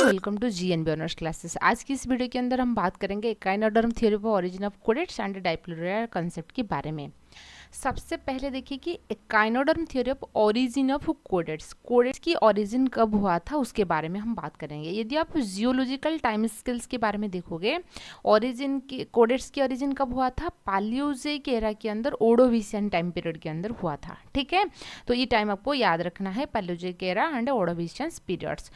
Welcome to GNB honours classes. आज की इस वीडियो के अंदर हम बात करेंगे echinoderm theory of origin of chordates and dipleurula concept के बारे में। सबसे पहले देखिए कि echinoderm theory of origin of chordates, chordates की ओरिजिन कब हुआ था उसके बारे में हम बात करेंगे। यदि आप जियोलॉजिकल टाइम स्केल्स के बारे में देखोगे, ओरिजिन की कोडेट्स की ओरिजिन कब हुआ था, पालियोजेइक एरा के अंदर ओर्डोविशियन टाइम पीरियड के अंदर हुआ था। ठीक है, तो ये टाइम आपको याद रखना है, Palaeozoic era and Ordovician periods.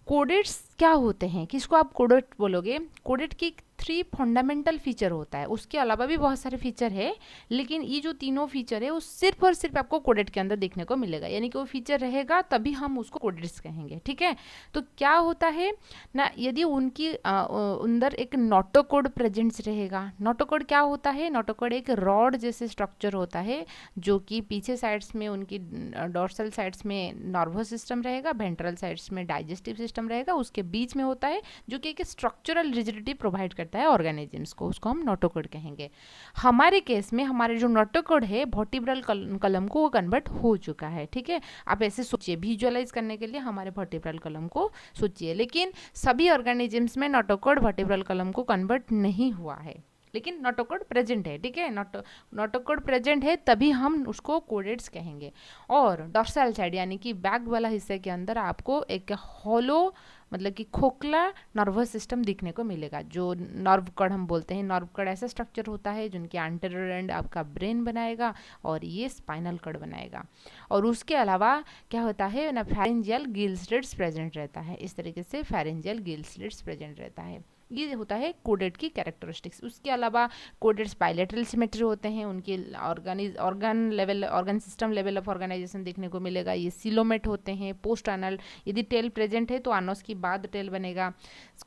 Chordates क्या होते हैं, किसको आप कोडेट बोलोगे? कोडेट की 3 फंडामेंटल फीचर होता है, उसके अलावा भी बहुत सारे फीचर है, लेकिन ये जो तीनों फीचर है वो सिर्फ और सिर्फ आपको कोडेट के अंदर देखने को मिलेगा, यानी कि वो फीचर रहेगा तभी हम उसको कोडेट्स कहेंगे। ठीक है, तो क्या होता है ना, यदि उनकी अंदर एक नोटोकोड प्रेजेंस रहेगा। नोटोकोड क्या होता है? नोटोकोड एक रॉड जैसे स्ट्रक्चर होता है, जो कि पीछे साइड्स में उनकी डोर्सल साइड्स में नर्वस सिस्टम रहेगा, वेंट्रल साइड्स में डाइजेस्टिव सिस्टम रहेगा, उसके बीच में होता है जो कि एक स्ट्रक्चरल रिजिडिटी प्रोवाइड करता है ऑर्गेनिजम्स को, उसको हम नोटोकोड कहेंगे। हमारे केस में हमारे जो नोटोकोड है वर्टिब्रल कलम को वो कन्वर्ट हो चुका है। ठीक है, आप ऐसे सोचिए, विजुअलाइज करने के लिए हमारे वर्टिब्रल कलम को सोचिए, लेकिन सभी ऑर्गेनिजम्स में नोटोकोड वर्टिब्रल कलम को कन्वर्ट नहीं हुआ है, लेकिन नोटोकोड प्रेजेंट है। ठीक है, नोटोकोड प्रेजेंट है तभी हम उसको कोडेट्स कहेंगे। और डॉर्सल साइड यानी कि बैक वाला हिस्से के अंदर आपको एक हॉलो मतलब कि खोखला नर्वस सिस्टम दिखने को मिलेगा, जो नर्व कड़ हम बोलते हैं। नर्व कड़ ऐसा स्ट्रक्चर होता है जिनके एंटेरियर एंड आपका ब्रेन बनाएगा और ये स्पाइनल कड़ बनाएगा। और उसके अलावा क्या होता है ना, फेरेंजियल गिल स्लिट्स प्रेजेंट रहता है। इस तरीके से फेरेंजियल गिल स्लिट्स प्रेजेंट रहता है। ये होता है कोडेट की कैरेक्टरिस्टिक्स। उसके अलावा कोडेट्स बायलैटरल सिमेट्री होते हैं, उनके organ system level of organisation देखने को मिलेगा। ये सिलोमेट होते हैं, पोस्ट एनल, यदि टेल प्रेजेंट है तो आनोस की बाद टेल बनेगा।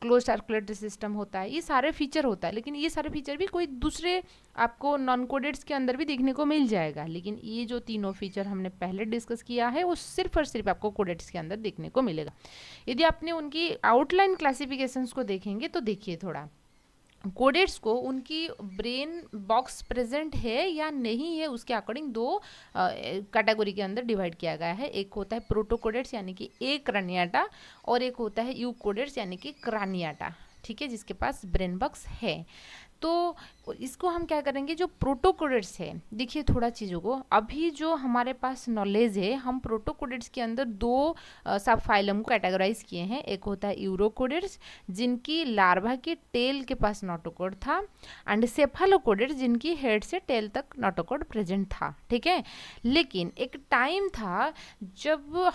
क्लोज सर्कुलेटरी सिस्टम होता है, ये सारे फीचर होता है, लेकिन ये सारे फीचर भी कोई दूसरे आपको नॉन कोडेट्स के अंदर भी देखने को मिल जाएगा, लेकिन ये जो तीनों फीचर हमने पहले डिस्कस किया है वो सिर्फ और सिर्फ आपको कोडेट्स के अंदर देखने को मिलेगा। यदि आपने उनकी आउटलाइन क्लासिफिकेशंस को देखेंगे तो देखिए थोड़ा, कोडेट्स को उनकी ब्रेन बॉक्स प्रेजेंट है या नहीं है उसके अकॉर्डिंग 2 कैटेगरी के अंदर डिवाइड किया गया है। एक होता है प्रोटोकोडेट्स यानी कि क्रैनियाटा, और एक होता है यूकोडेट्स यानी कि क्रैनियाटा। ठीक है, जिसके पास ब्रेन बॉक्स है। तो इसको हम क्या करेंगे, जो प्रोटोकोडेट्स है, देखिए थोड़ा चीज़ों को, अभी जो हमारे पास नॉलेज है, हम प्रोटोकोडेट्स के अंदर 2 सब फाइलम को कैटेगराइज किए हैं। एक होता है यूरोकोडेट्स जिनकी लार्वा की टेल के पास नोटोकोड था, एंड सेफालोकोडेट्स जिनकी हेड से टेल तक नोटोकोड प्रेजेंट था। ठीक है, लेकिन एक टाइम था जब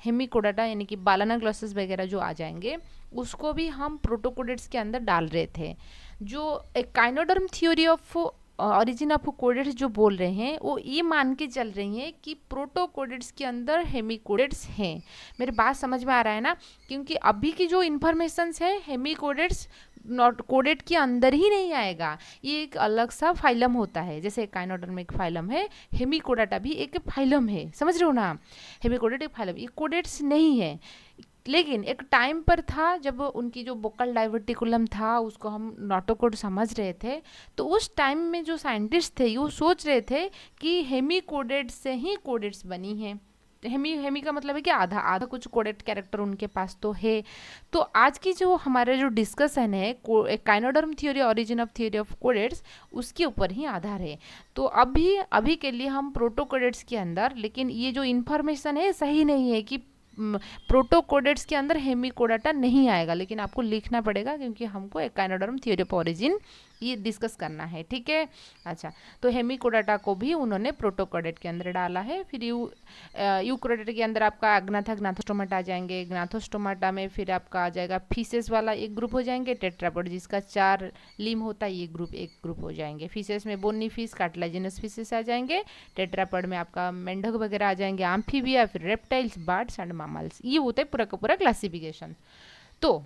हेमिकोडाटा यानी कि बालाना ग्लॉसेस वगैरह जो आ जाएंगे उसको भी हम प्रोटोकोडेट्स के अंदर डाल रहे थे। जो echinoderm theory of origin of chordates जो बोल रहे हैं वो ये मान के चल रही हैं कि प्रोटोकोडेट्स के अंदर हेमिकोडेट्स हैं। मेरी बात समझ में आ रहा है ना? क्योंकि अभी की जो इन्फॉर्मेशंस है, हेमिकोडेट्स नॉट कोडेट के अंदर ही नहीं आएगा, ये एक अलग सा फाइलम होता है। जैसे एकाइनोडर्म एक फाइलम है, हेमिकोडाटा भी एक फाइलम है, समझ रहे हो ना? हेमिकोडेट एक फाइलम, ये कोडेट्स नहीं है। लेकिन एक टाइम पर था जब उनकी जो बोकल डाइवर्टिकुलम था उसको हम नोटोकोड समझ रहे थे, तो उस टाइम में जो साइंटिस्ट थे वो सोच रहे थे कि हेमिकोडेट्स से ही कोडेट्स बनी हैं। हेमी का मतलब है कि आधा आधा कुछ कोडेट कैरेक्टर उनके पास तो है। तो आज की जो हमारा जो डिस्कशन है echinoderm theory origin of theory of chordates, उसके ऊपर ही आधार है। तो अभी के लिए हम प्रोटोकोडेट्स के अंदर, लेकिन ये जो इन्फॉर्मेशन है सही नहीं है कि प्रोटोकोडेट्स के अंदर हेमिकोडाटा नहीं आएगा, लेकिन आपको लिखना पड़ेगा क्योंकि हमको एकाइनोडर्म थ्योरी ऑफ ओरिजिन ये डिस्कस करना है। ठीक है, अच्छा, तो हेमिकोडाटा को भी उन्होंने प्रोटोकोडेट के अंदर डाला है। फिर यूकोडेट के अंदर आपका ग्नाथोस्टोमाटा आ जाएंगे। ग्नाथोस्टोमाटा में फिर आपका आ जाएगा फीसेस वाला एक ग्रुप हो जाएंगे। टेट्रापोड जिसका 4 लिम होता है, ये एक ग्रुप हो जाएंगे। फीसेस में बोनी फिश, कार्टिलेजिनस फिशेस आ जाएंगे। टेट्रापोड में आपका मेंढक वगैरह आ जाएंगे, आम्फीबिया, फिर रेप्टाइल्स, बर्ड्स एंड मैमल्स। ये होता है पूरा का पूरा क्लासिफिकेशन। तो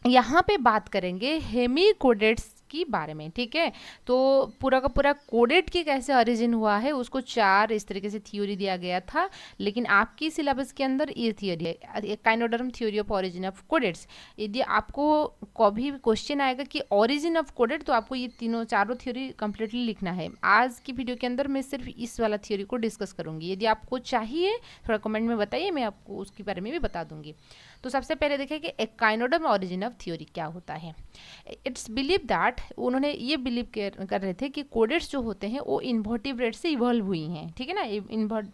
यहाँ पे बात करेंगे हेमिकोडेट्स के बारे में, ठीक है। तो पूरा का पूरा कोडेड की कैसे ओरिजिन हुआ है उसको 4 इस तरीके से थ्योरी दिया गया था, लेकिन आपकी सिलेबस के अंदर ये थ्योरी है, echinoderm theory of origin of chordates. यदि आपको कभी क्वेश्चन आएगा कि ओरिजिन ऑफ कोडेड, तो आपको ये तीनों चारों थ्योरी कंप्लीटली लिखना है। आज की वीडियो के अंदर मैं सिर्फ इस वाला थ्योरी को डिस्कस करूंगी। यदि आपको चाहिए थोड़ा कमेंट में बताइए, मैं आपको उसके बारे में भी बता दूंगी। तो सबसे पहले देखें कि एकाइनोडर्म ओरिजिन ऑफ थ्योरी क्या होता है। इट्स बिलीव दैट, उन्होंने ये बिलीव कर रहे थे कि कोडेट्स जो होते हैं वो इन्वर्टिब्रेट्स से इवॉल्व हुई हैं, ठीक है ना।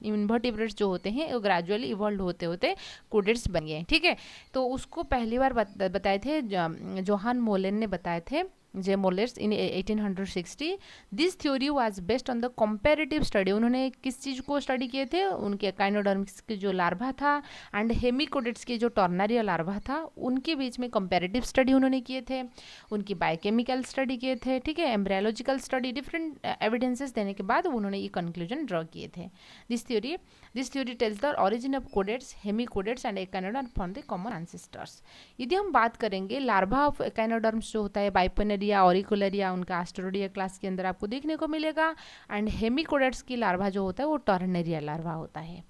इन्वर्टिब्रेट्स जो होते हैं वो ग्रेजुअली इवॉल्व होते होते कोडेट्स बन गए, ठीक है। तो उसको पहली बार बताए थे जोहान मोलेन ने बताए थे, जे मोलेस इन 1860। This theory was based on the comparative study. उन्होंने किस चीज़ को स्टडी किए थे, उनके काइनोडर्म्स के जो लार्वा था एंड हेमिकोडेट्स के जो टर्नरी लार्वा था उनके बीच में कंपैरेटिव स्टडी उन्होंने किए थे, उनकी बायोकेमिकल स्टडी किए थे, ठीक है, एम्ब्रियोलॉजिकल स्टडी, डिफरेंट एविडेंसेस देने के बाद उन्होंने ये कंक्लूजन ड्रॉ किए थे। This theory tells the origin of chordates, hemichordates and echinoderm from the common ancestors. यदि हम बात करेंगे लार्वा ऑफ एकाइनोडर्म्स जो होता है बाइपोनेरिया, ऑरिकुलरिया, उनका एस्टेरोडिया क्लास के अंदर आपको देखने को मिलेगा, एंड हेमिकोडेट्स की लार्वा जो होता है वो टर्नेरिया लार्वा होता है।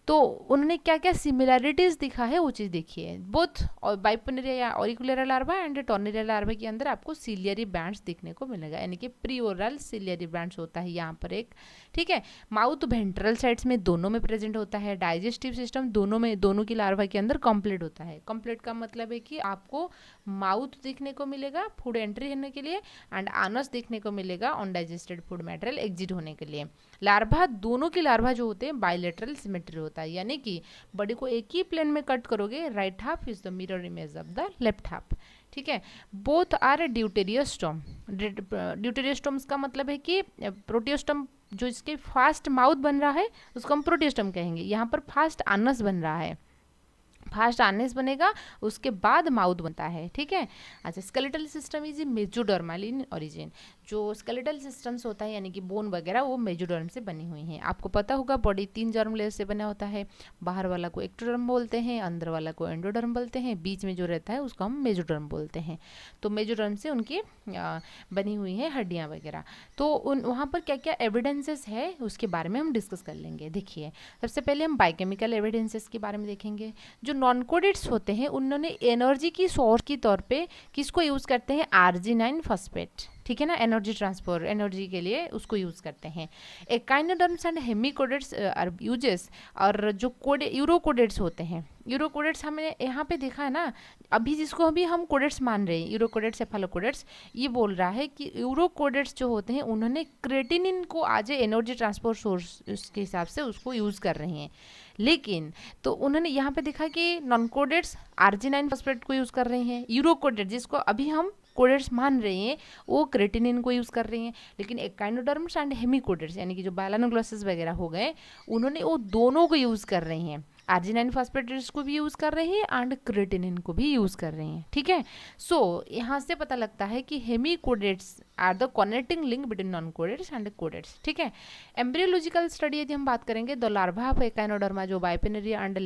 तो उन्होंने क्या क्या सिमिलैरिटीज दिखा है वो चीज़ देखिए। बोथ बाइपोनेरिया या ऑरिकुलर लार्वा एंड टर्नेरिया लार्वा के अंदर आपको सिलियरी बैंड्स देखने को मिलेगा, यानी कि प्री ओरल सिलियरी बैंड्स होता है यहाँ पर एक, ठीक है। माउथ वेंट्रल साइड्स में दोनों में प्रेजेंट होता है। डाइजेस्टिव सिस्टम दोनों की लार्वा के अंदर कंप्लीट होता है। कंप्लीट का मतलब है कि आपको माउथ देखने को मिलेगा फूड एंट्री होने के लिए, एंड आनस देखने को मिलेगा अनडाइजेस्टेड फूड मटेरियल एग्जिट होने के लिए। लार्वा दोनों की लार्वा जो होते हैं बायलेटरल सिमेट्री होता है, यानी कि बॉडी को एक ही प्लेन में कट करोगे, right half is the mirror image of the left half, ठीक है। Both are ड्यूटेरियोस्टोम। ड्यूटेरियोस्टोम्स का मतलब है कि प्रोटियोस्टोम जो इसके फास्ट माउथ बन रहा है उसको हम प्रोटियोस्टोम कहेंगे। यहाँ पर फास्ट आनस बन रहा है, फास्ट आनस बनेगा उसके बाद माउथ बनता है, ठीक है। अच्छा, skeletal system is mesodermal in origin. जो स्केलेटल सिस्टम्स होता है यानी कि बोन वगैरह वो मेजोडर्म से बनी हुई हैं। आपको पता होगा बॉडी 3 जर्म लेयर से बना होता है। बाहर वाला को एक्टोडर्म बोलते हैं, अंदर वाला को एंडोडर्म बोलते हैं, बीच में जो रहता है उसको हम मेजोडर्म बोलते हैं। तो मेजोडर्म से उनकी बनी हुई है हड्डियाँ वगैरह। तो वहाँ पर क्या क्या एविडेंसेस है उसके बारे में हम डिस्कस कर लेंगे। देखिए, सबसे पहले हम बायोकेमिकल एविडेंसेस के बारे में देखेंगे। जो नॉन कोडेट्स होते हैं उन्होंने एनर्जी की सोर्स के तौर पे किसको यूज़ करते हैं, आर्जिनाइन फॉस्फेट, ठीक है ना, एनर्जी ट्रांसफर, एनर्जी के लिए उसको यूज़ करते हैं। Echinoderms and hemichordates are uses. और जो यूरोकोडेट्स होते हैं, यूरोकोडेट्स हमने यहाँ पे देखा है ना, अभी जिसको अभी हम कोडेट्स मान रहे हैं यूरोकोडेट्स सेफालोकोडेट्स, ये बोल रहा है कि यूरोकोडेट्स जो होते हैं उन्होंने क्रेटिनिन को आज एनर्जी ट्रांसपोर्ट सोर्स के हिसाब से उसको यूज़ कर रहे हैं। लेकिन तो उन्होंने यहाँ पे देखा कि नॉन कोडेट्स आर्जिनाइन फॉस्फेट को यूज़ कर रहे हैं, यूरोकोडेट जिसको अभी हम कोडेट्स मान रहे हैं वो क्रेटिनिन को यूज़ कर रहे हैं। लेकिन एकाइनोडर्म्स एंड हेमिकोडेट्स यानी कि जो बायलानोग्लोसस वगैरह हो गए उन्होंने वो दोनों को यूज़ कर रहे हैं, आर्जिनाइन फॉस्फेटेट्स को भी यूज़ कर रहे हैं एंड क्रेटिनिन को भी यूज़ कर रहे हैं, ठीक है। सो यहाँ से पता लगता है कि hemichordates are the connecting link between non chordates and chordates, ठीक है। एम्ब्रियोलॉजिकल स्टडी यदि हम बात करेंगे तो लार्वा ऑफ एकाइनोडर्मा जो बाइपोनेरिया एंड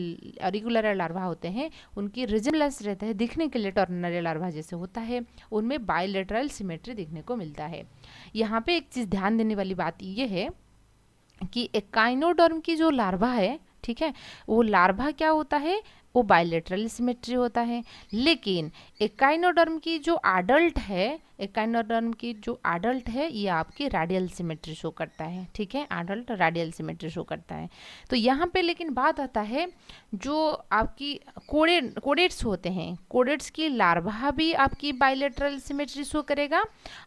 ऑरिकुलर लार्वा होते हैं उनकी रिजिमलेस रहता है, दिखने के लिए टर्नरी लार्वा जैसे होता है, उनमें बायलेटरल सिमेट्री देखने को मिलता है। यहाँ पे एक चीज़ ध्यान देने वाली बात ये है कि एकाइनोडर्म की जो लार्वा है, ठीक है, वो लार्वा क्या होता है, वो बायलेटरल सिमेट्री होता है। लेकिन एकाइनोडर्म की जो एडल्ट है, एकाइनोडर्म की जो एडल्ट है ये आपकी रेडियल सिमेट्री शो करता है, ठीक है, एडल्ट रेडियल सिमेट्री शो करता है। तो यहाँ पे लेकिन बात आता है जो आपकी कोडेट्स होते हैं, कोडेट्स की लार्वा भी आपकी बायलेटरल सिमेट्री शो करेगा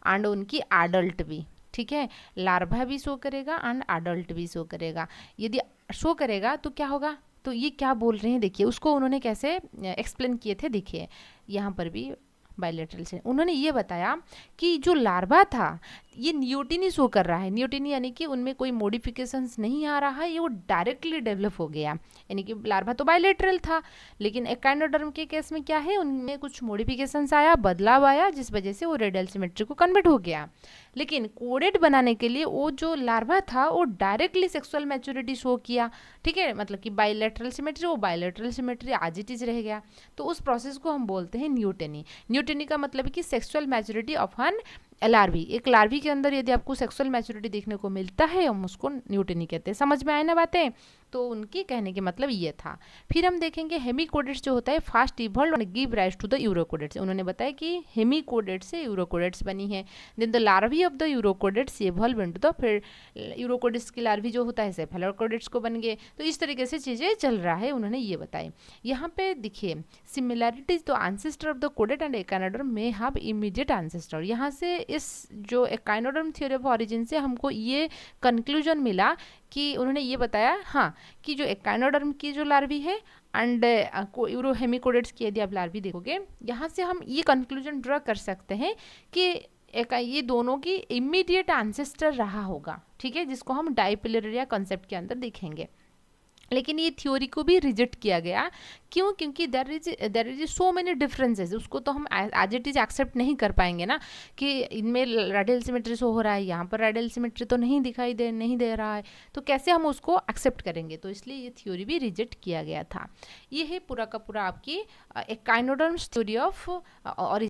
एंड उनकी एडल्ट भी, ठीक है, लार्वा भी शो करेगा एंड एडल्ट भी शो करेगा। यदि शो करेगा तो क्या होगा, तो ये क्या बोल रहे हैं देखिए, उसको उन्होंने कैसे एक्सप्लेन किए थे। देखिए यहाँ पर भी बायलेटरल से उन्होंने ये बताया कि जो लार्वा था ये न्यूटिनी शो कर रहा है, न्यूटिनी यानी कि उनमें कोई मॉडिफिकेशंस नहीं आ रहा है, ये वो डायरेक्टली डेवलप हो गया, यानी कि लार्वा तो बायलेटरल था। लेकिन एकाइनोडर्म के केस में क्या है, उनमें कुछ मॉडिफिकेशंस आया, बदलाव आया, जिस वजह से वो रेडियल सिमेट्री को कन्वर्ट हो गया। लेकिन कोडेट बनाने के लिए वो जो लार्वा था वो डायरेक्टली सेक्सुअल मैच्योरिटी शो किया, ठीक है, मतलब कि बायलेटरल सिमेट्री, वो बायलेटरल सिमेट्री आज इट इज रह गया। तो उस प्रोसेस को हम बोलते हैं न्यूटेनी। न्यूटेनी का मतलब है कि sexual maturity of an larvae, एक लार्वी के अंदर यदि आपको सेक्सुअल मैच्योरिटी देखने को मिलता है, हम उसको न्यूटेनी कहते हैं। समझ में आए ना बातें? तो उनके कहने के मतलब ये था। फिर हम देखेंगे हेमिकोडेट्स जो होता है fast evolve and give rise to the urochordates. उन्होंने बताया कि हेमिकोडेट्स से यूरोकोडेट्स बनी है। Then the larvae of the urochordates evolve into the, फिर यूरोकोडेट्स की लार्वी जो होता है सेफेलोकोडेट्स को बन गए। तो इस तरीके से चीज़ें चल रहा है, उन्होंने ये बताई। यहाँ पे देखिए similarities the ancestor of the कोडेट and echinoderm may have immediate ancestor. यहाँ से इस जो एकाइनोडर्म थ्योरी ऑफ ऑरिजिन से हमको ये कंक्लूजन मिला कि उन्होंने ये बताया, हाँ, कि जो एकाइनोडर्म की जो लार्वी है एंड यूरोहेमिकोडेट्स की यदि आप लार्वी देखोगे, यहाँ से हम ये कंक्लूजन ड्रॉ कर सकते हैं कि ये दोनों की इमीडिएट एंसेस्टर रहा होगा, ठीक है, जिसको हम डाइपिलरिया कॉन्सेप्ट के अंदर देखेंगे। लेकिन ये थ्योरी को भी रिजेक्ट किया गया। क्यों? क्योंकि there is so many differences, उसको तो हम एज इट इज एक्सेप्ट नहीं कर पाएंगे ना, कि इनमें रेडियल सिमेट्री शो हो रहा है, यहाँ पर रेडियल सिमेट्री तो नहीं दे रहा है, तो कैसे हम उसको एक्सेप्ट करेंगे? तो इसलिए ये थ्योरी भी रिजेक्ट किया गया था। ये है पूरा का पूरा आपकी एकाइनोडर्म्स थ्योरी ऑफ